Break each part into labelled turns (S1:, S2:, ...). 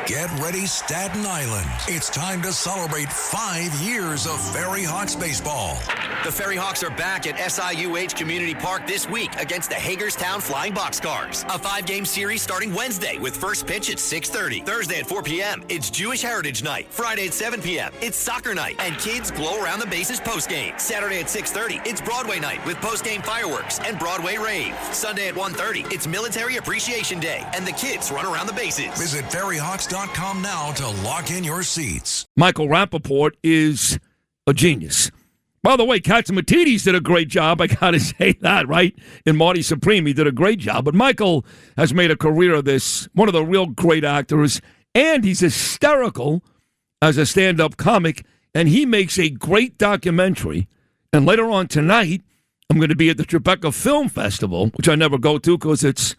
S1: Get ready, Staten Island. It's time to celebrate 5 years of Ferry Hawks baseball.
S2: The Ferry Hawks are back at SIUH Community Park this week against the Hagerstown Flying Boxcars. A 5-game series starting Wednesday with first pitch at 6:30. Thursday at 4 p.m., it's Jewish Heritage Night. Friday at 7 p.m., it's Soccer Night and Kids Glow Around the Bases postgame. Saturday at 6:30, it's Broadway Night with postgame fireworks and Broadway Rave. Sunday at 1:30, it's Military Appreciation Day and the kids run around the bases.
S1: Visit ferryhawks.com now to lock in your seats.
S3: Michael Rapaport is a genius. By the way, Katsimatidis did a great job. I got to say that, right? In Marty Supreme, he did a great job. But Michael has made a career of this, one of the real great actors, and he's hysterical as a stand-up comic, and he makes a great documentary. And later on tonight, I'm going to be at the Tribeca Film Festival, which I never go to because it's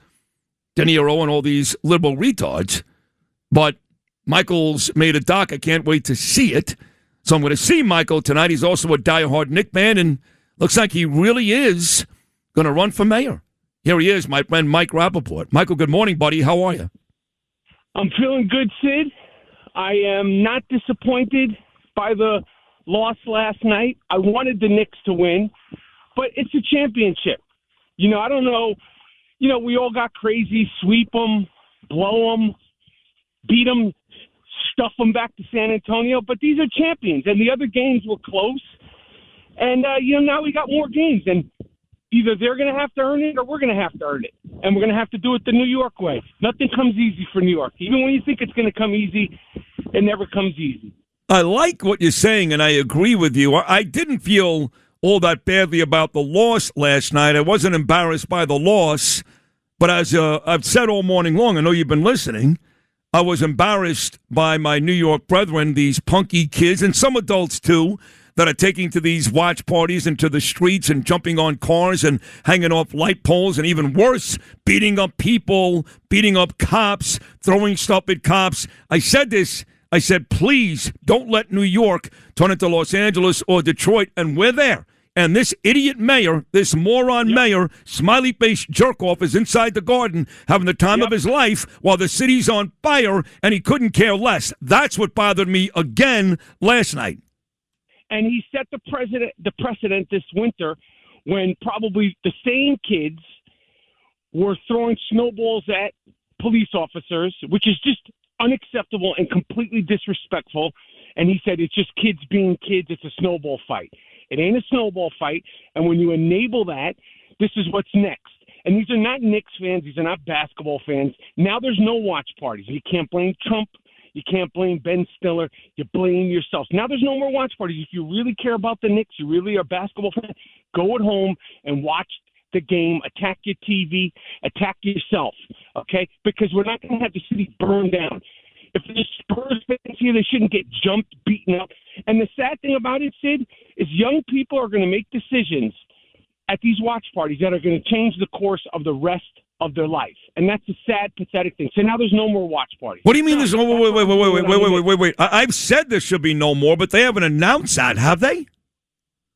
S3: De Niro and all these liberal retards. But Michael's made a doc. I can't wait to see it. So I'm going to see Michael tonight. He's also a diehard Knicks fan, and looks like he really is going to run for mayor. Here he is, my friend Mike Rapaport. Michael, good morning, buddy. How are you?
S4: I'm feeling good, Sid. I am not disappointed by the loss last night. I wanted the Knicks to win, but it's a championship. I don't know. We all got crazy, sweep them, blow them, beat them, stuff them back to San Antonio, but these are champions, and the other games were close. And, now we got more games, and either they're going to have to earn it or we're going to have to earn it, and we're going to have to do it the New York way. Nothing comes easy for New York. Even when you think it's going to come easy, it never comes easy.
S3: I like what you're saying, and I agree with you. I didn't feel all that badly about the loss last night. I wasn't embarrassed by the loss, but as I've said all morning long, I know you've been listening, I was embarrassed by my New York brethren, these punky kids, and some adults too, that are taking to these watch parties and to the streets and jumping on cars and hanging off light poles, and even worse, beating up people, beating up cops, throwing stuff at cops. I said this. I said, please don't let New York turn into Los Angeles or Detroit, and we're there. And this idiot mayor, this moron mayor, smiley-faced jerk-off is inside the Garden having the time of his life while the city's on fire, and he couldn't care less. That's what bothered me again last night.
S4: And he set the precedent this winter when probably the same kids were throwing snowballs at police officers, which is just unacceptable and completely disrespectful. And he said, it's just kids being kids. It's a snowball fight. It ain't a snowball fight. And when you enable that, this is what's next. And these are not Knicks fans. These are not basketball fans. Now there's no watch parties. You can't blame Trump. You can't blame Ben Stiller. You blame yourself. Now there's no more watch parties. If you really care about the Knicks, you really are a basketball fan, go at home and watch the game, attack your TV, attack yourself, okay? Because we're not going to have the city burned down. If there's Spurs fans here, they shouldn't get jumped, beaten up. And the sad thing about it, Sid, is young people are going to make decisions at these watch parties that are going to change the course of the rest of their life. And that's a sad, pathetic thing. So now there's no more watch parties.
S3: What do you mean there's no more? Wait. I've said there should be no more, but they haven't announced that, have they?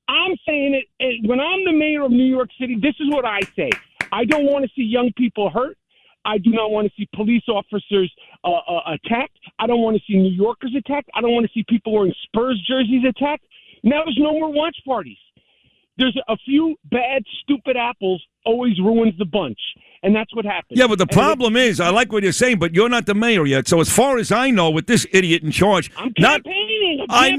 S4: I'm saying it. When I'm the mayor of New York City, this is what I say. I don't want to see young people hurt. I do not want to see police officers attacked. I don't want to see New Yorkers attacked. I don't want to see people wearing Spurs jerseys attacked. Now there's no more watch parties. There's a few bad, stupid apples always ruins the bunch. And that's what happens.
S3: Yeah, but the problem is, I like what you're saying, but you're not the mayor yet. So as far as I know, with this idiot in charge,
S4: I'm campaigning.
S3: I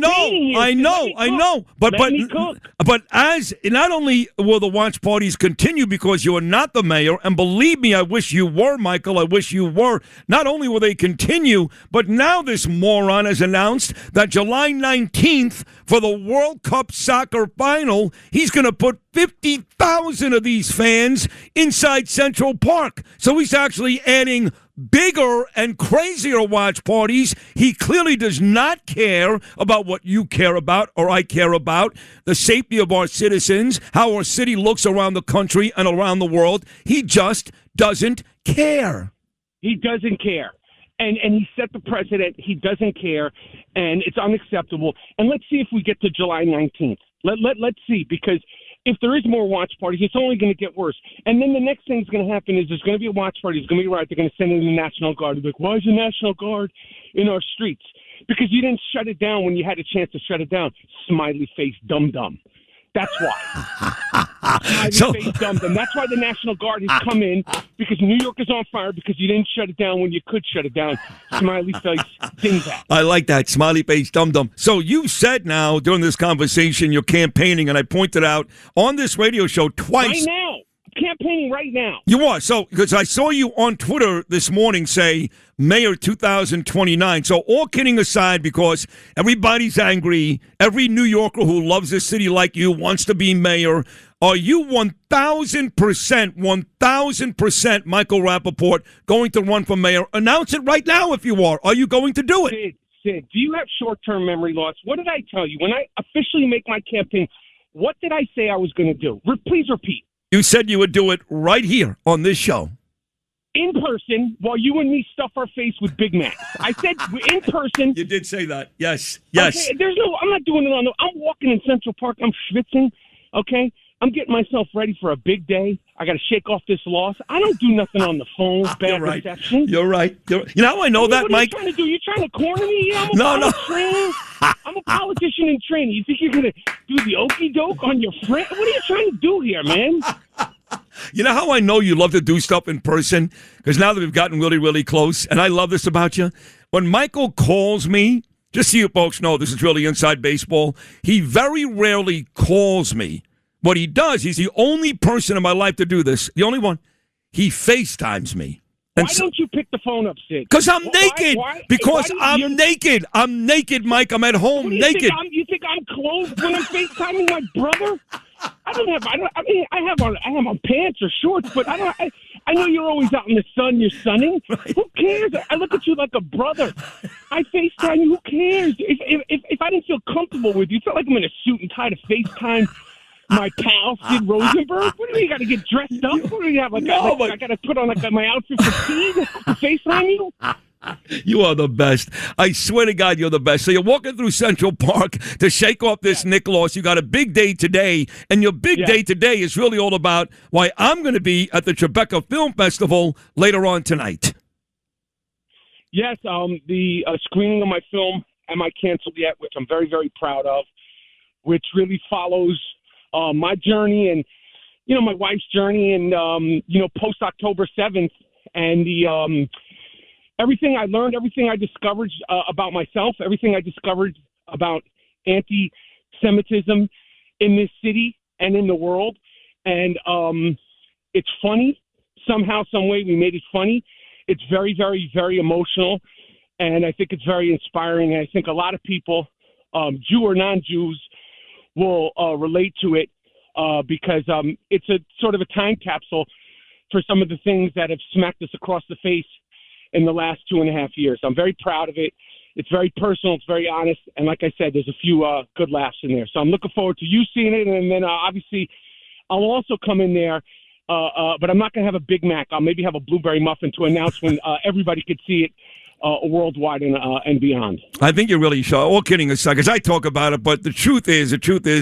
S3: know. But as not only will the watch parties continue because you are not the mayor, and believe me, I wish you were, Michael. I wish you were. Not only will they continue, but now this moron has announced that July 19th for the World Cup soccer final, he's going to put 50,000 of these fans inside Central Park. So he's actually adding bigger and crazier watch parties. He clearly does not care about what you care about or I care about, the safety of our citizens, how our city looks around the country and around the world. He just doesn't care.
S4: He doesn't care. And he set the precedent. He doesn't care, and it's unacceptable. And let's see if we get to July 19th. Let's see, because if there is more watch parties, it's only going to get worse. And then the next thing that's going to happen is there's going to be a watch party. It's going to be right. They're going to send in the National Guard. They're like, why is the National Guard in our streets because you didn't shut it down when you had a chance to shut it down. Smiley face dum-dum. That's why. Smiley face dum-dum. That's why the National Guard has come in, because New York is on fire because you didn't shut it down when you could shut it down. Smiley face dingbat.
S3: I like that. Smiley face dum-dum. So you said now during this conversation you're campaigning, and I pointed out on this radio show twice.
S4: Right now. Campaigning right now.
S3: You are. So, because I saw you on Twitter this morning say Mayor 2029. So, all kidding aside, because everybody's angry, every New Yorker who loves this city like you wants to be mayor. Are you 1,000% Michael Rapaport going to run for mayor? Announce it right now if you are. Are you going to do it?
S4: Sid, do you have short-term memory loss? What did I tell you? When I officially make my campaign, what did I say I was going to do? Please repeat.
S3: You said you would do it right here on this show.
S4: In person, while you and me stuff our face with Big Macs. I said in person.
S3: You did say that. Yes. Yes.
S4: Okay, I'm not doing it I'm walking in Central Park. I'm schwitzing. Okay? I'm getting myself ready for a big day. I got to shake off this loss. I don't do nothing on the phone. Bad reception.
S3: You're right. You know how I know that, Mike?
S4: What are you trying to do? You trying to corner me? I'm a politician in training. You think you're going to do the okey doke on your friend? What are you trying to do here, man?
S3: You know how I know you love to do stuff in person? Because now that we've gotten really, really close, and I love this about you, when Michael calls me, just so you folks know, this is really inside baseball, he very rarely calls me. What he does, he's the only person in my life to do this, the only one. He FaceTimes me.
S4: Why don't you pick the phone up, Sid?
S3: Because I'm naked. Because I'm naked. I'm naked, Mike. I'm at home naked.
S4: You think I'm clothed when I'm FaceTiming my brother? I have on pants or shorts, but I know you're always out in the sun. You're sunning. Right. Who cares? I look at you like a brother. I FaceTime you. Who cares? If I didn't feel comfortable with you, felt like I'm in a suit and tie to FaceTime my pal Sid Rosenberg. What do you got to get dressed up? What do you have? I got to put on my outfit for tea to FaceTime you.
S3: You are the best. I swear to God, you're the best. So you're walking through Central Park to shake off this Knicks loss. You got a big day today, and your big day today is really all about why I'm going to be at the Tribeca Film Festival later on tonight.
S4: Yes, the screening of my film, Am I Canceled Yet?, which I'm very, very proud of, which really follows my journey and, my wife's journey and, post October 7th and the everything I learned, everything I discovered about myself, everything I discovered about anti-Semitism in this city and in the world. And it's funny. Somehow, some way we made it funny. It's very, very, very emotional. And I think it's very inspiring. And I think a lot of people, Jew or non-Jews, will relate to it because it's a sort of a time capsule for some of the things that have smacked us across the face in the last 2.5 years. I'm very proud of it. It's very personal. It's very honest. And like I said, there's a few good laughs in there. So I'm looking forward to you seeing it. And then obviously I'll also come in there, but I'm not going to have a Big Mac. I'll maybe have a blueberry muffin to announce when everybody could see it worldwide and beyond. I
S3: think you really should. All kidding aside, because I talk about it, but the truth is,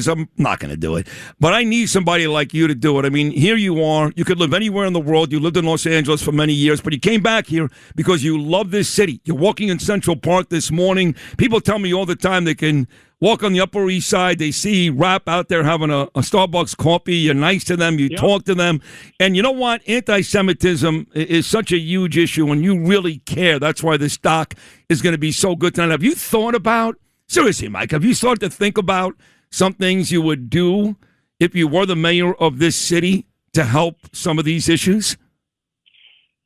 S3: I'm not going to do it. But I need somebody like you to do it. I mean, here you are. You could live anywhere in the world. You lived in Los Angeles for many years, but you came back here because you love this city. You're walking in Central Park this morning. People tell me all the time they can walk on the Upper East Side. They see Rap out there having a Starbucks coffee. You're nice to them. You talk to them. And you know what? Anti-Semitism is such a huge issue, and you really care. That's why this doc is going to be so good tonight. Have you thought about, seriously, Mike, have you started to think about some things you would do if you were the mayor of this city to help some of these issues?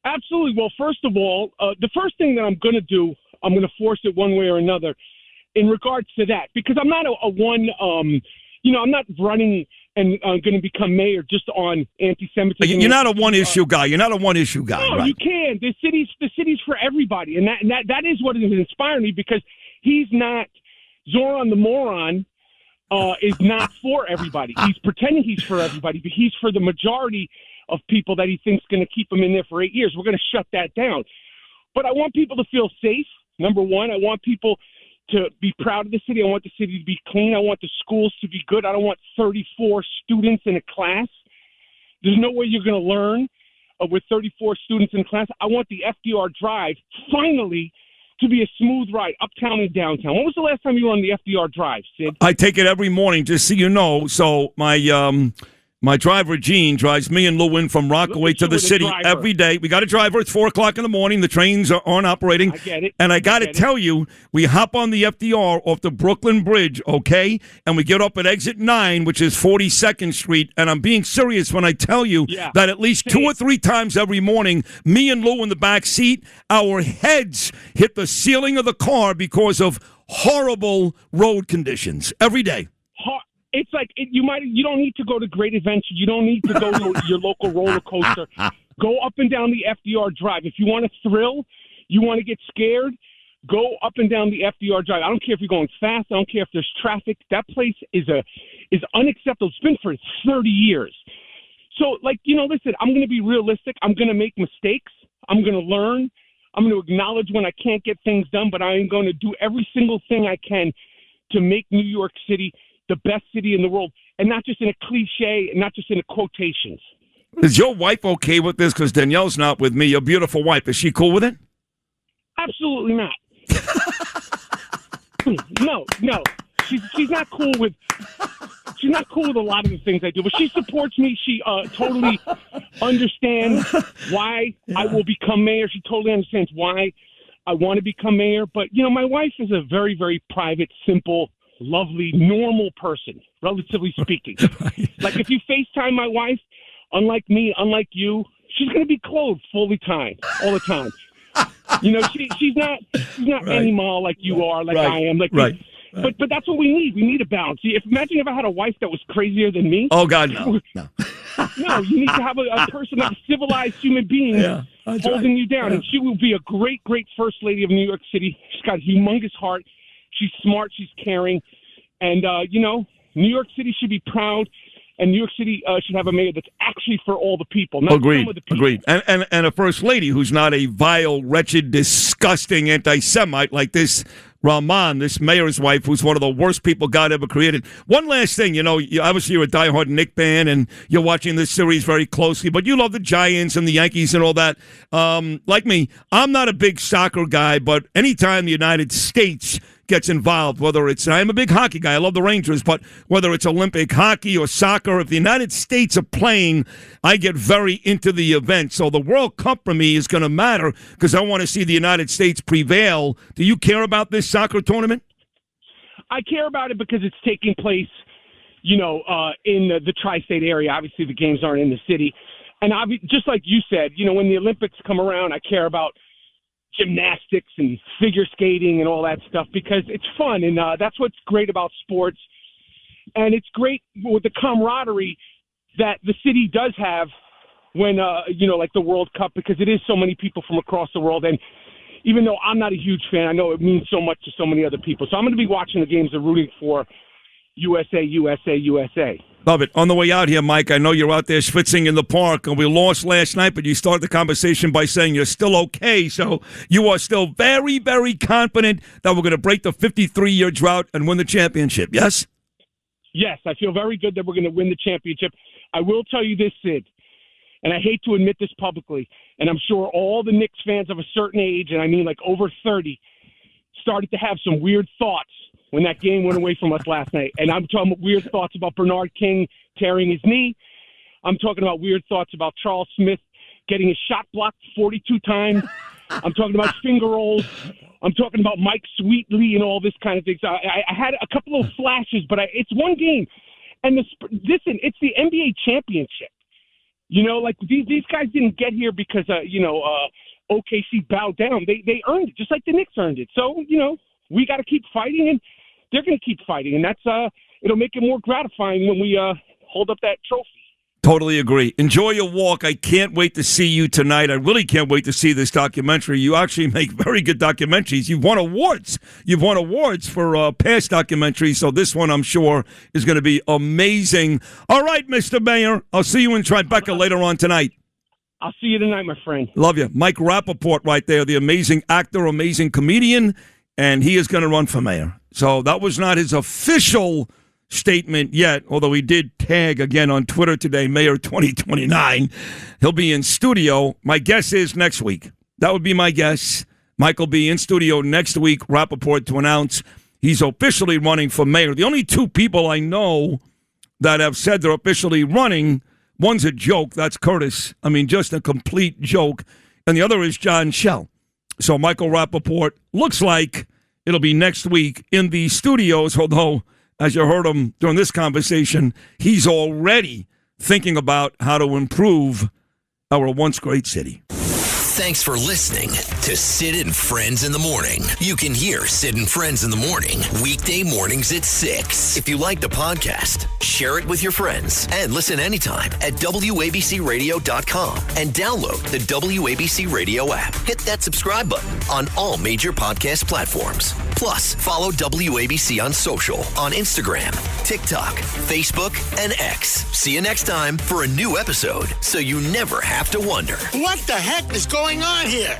S4: Absolutely. Well, first of all, the first thing that I'm going to do, I'm going to force it one way or another in regards to that, because I'm not I'm not running and going to become mayor just on anti-Semitism.
S3: You're not a one-issue guy. You're not a one-issue guy.
S4: No,
S3: right?
S4: You can. The city's for everybody, and that is what has inspired me, because he's not Zohran the moron. Is not for everybody. He's pretending he's for everybody, but he's for the majority of people that he thinks going to keep him in there for 8 years. We're going to shut that down. But I want people to feel safe. Number one, I want people to be proud of the city. I want the city to be clean. I want the schools to be good. I don't want 34 students in a class. There's no way you're going to learn with 34 students in class. I want the FDR Drive finally to be a smooth ride uptown and downtown. When was the last time you were on the FDR Drive, Sid?
S3: I take it every morning, just so you know. So my driver, Gene, drives me and Lou in from Rockaway to the city every day. We got a driver. It's 4 o'clock in the morning. The trains aren't operating.
S4: I get it.
S3: And I got to tell you, we hop on the FDR off the Brooklyn Bridge, okay? And we get up at exit 9, which is 42nd Street. And I'm being serious when I tell you that at least 2 or 3 times every morning, me and Lou in the back seat, our heads hit the ceiling of the car because of horrible road conditions every day.
S4: It's like you don't need to go to great events. You don't need to go to your local roller coaster. Go up and down the FDR Drive. If you want to thrill, you want to get scared, go up and down the FDR Drive. I don't care if you're going fast. I don't care if there's traffic. That place is unacceptable. It's been for 30 years. So, listen, I'm going to be realistic. I'm going to make mistakes. I'm going to learn. I'm going to acknowledge when I can't get things done, but I am going to do every single thing I can to make New York City the best city in the world, and not just in a cliche, and not just in a quotations.
S3: Is your wife okay with this? Because Danielle's not with me. Your beautiful wife, is she cool with it?
S4: Absolutely not. No. She's not cool with. She's not cool with a lot of the things I do, but she supports me. She totally understands why I will become mayor. She totally understands why I want to become mayor. But my wife is a very, very private, simple, lovely, normal person, relatively speaking. Like if you FaceTime my wife, unlike me, unlike you, she's going to be clothed fully time, all the time. She's not animal like you are, like I am. But that's what we need. We need a balance. Imagine if I had a wife that was crazier than me.
S3: Oh God, no.
S4: No, you need to have a person, like a civilized human being, holding you down. Yeah. And she will be a great, great first lady of New York City. She's got a humongous heart. She's smart. She's caring. And, New York City should be proud. And New York City should have a mayor that's actually for all the people, not some of the people.
S3: Agreed. And a first lady who's not a vile, wretched, disgusting anti-Semite like this Rahman, this mayor's wife, who's one of the worst people God ever created. One last thing, obviously you're a diehard Knicks fan, and you're watching this series very closely, but you love the Giants and the Yankees and all that. Like me, I'm not a big soccer guy, but anytime the United States gets involved, whether it's, I'm a big hockey guy, I love the Rangers, but whether it's Olympic hockey or soccer, if the United States are playing, I get very into the event. So the World Cup for me is going to matter because I want to see the United States prevail. Do you care about this soccer tournament?
S4: I care about it because it's taking place, in the tri-state area. Obviously the games aren't in the city. And just like you said, when the Olympics come around, I care about gymnastics and figure skating and all that stuff because it's fun, and that's what's great about sports. And it's great with the camaraderie that the city does have when like the World Cup, because it is so many people from across the world. And even though I'm not a huge fan, I know it means so much to so many other people. So I'm going to be watching the games and rooting for USA, USA, USA.
S3: Love it. On the way out here, Mike, I know you're out there schwitzing in the park, and we lost last night, but you started the conversation by saying you're still okay. So you are still very, very confident that we're going to break the 53-year drought and win the championship, yes?
S4: Yes, I feel very good that we're going to win the championship. I will tell you this, Sid, and I hate to admit this publicly, and I'm sure all the Knicks fans of a certain age, and I mean like over 30, started to have some weird thoughts when that game went away from us last night. And I'm talking about weird thoughts about Bernard King tearing his knee. I'm talking about weird thoughts about Charles Smith getting his shot blocked 42 times. I'm talking about finger rolls. I'm talking about Mike Sweetley and all this kind of things. I had a couple of flashes, but it's one game. And listen, it's the NBA championship. Like these guys didn't get here because, OKC bowed down. They earned it, just like the Knicks earned it. So, we got to keep fighting, and they're going to keep fighting, and that's it'll make it more gratifying when we hold up that trophy.
S3: Totally agree. Enjoy your walk. I can't wait to see you tonight. I really can't wait to see this documentary. You actually make very good documentaries. You've won awards. You've won awards for past documentaries, so this one, I'm sure, is going to be amazing. All right, Mr. Mayor, I'll see you in Tribeca later on tonight.
S4: I'll see you tonight, my friend.
S3: Love you. Mike Rapaport right there, the amazing actor, amazing comedian, and he is going to run for mayor. So that was not his official statement yet, although he did tag again on Twitter today, Mayor 2029. He'll be in studio. My guess is next week. That would be my guess. Michael be in studio next week, Rapaport, to announce he's officially running for mayor. The only two people I know that have said they're officially running, one's a joke. That's Curtis. I mean, just a complete joke. And the other is John Schell. So Michael Rapaport looks like it'll be next week in the studios, although, as you heard him during this conversation, he's already thinking about how to improve our once great city.
S2: Thanks for listening to Sid and Friends in the Morning. You can hear Sid and Friends in the Morning weekday mornings at 6. If you like the podcast, share it with your friends and listen anytime at WABCRadio.com and download the WABC Radio app. Hit that subscribe button on all major podcast platforms. Plus, follow WABC on social on Instagram, TikTok, Facebook, and X. See you next time for a new episode so you never have to wonder.
S5: What the heck is going on here?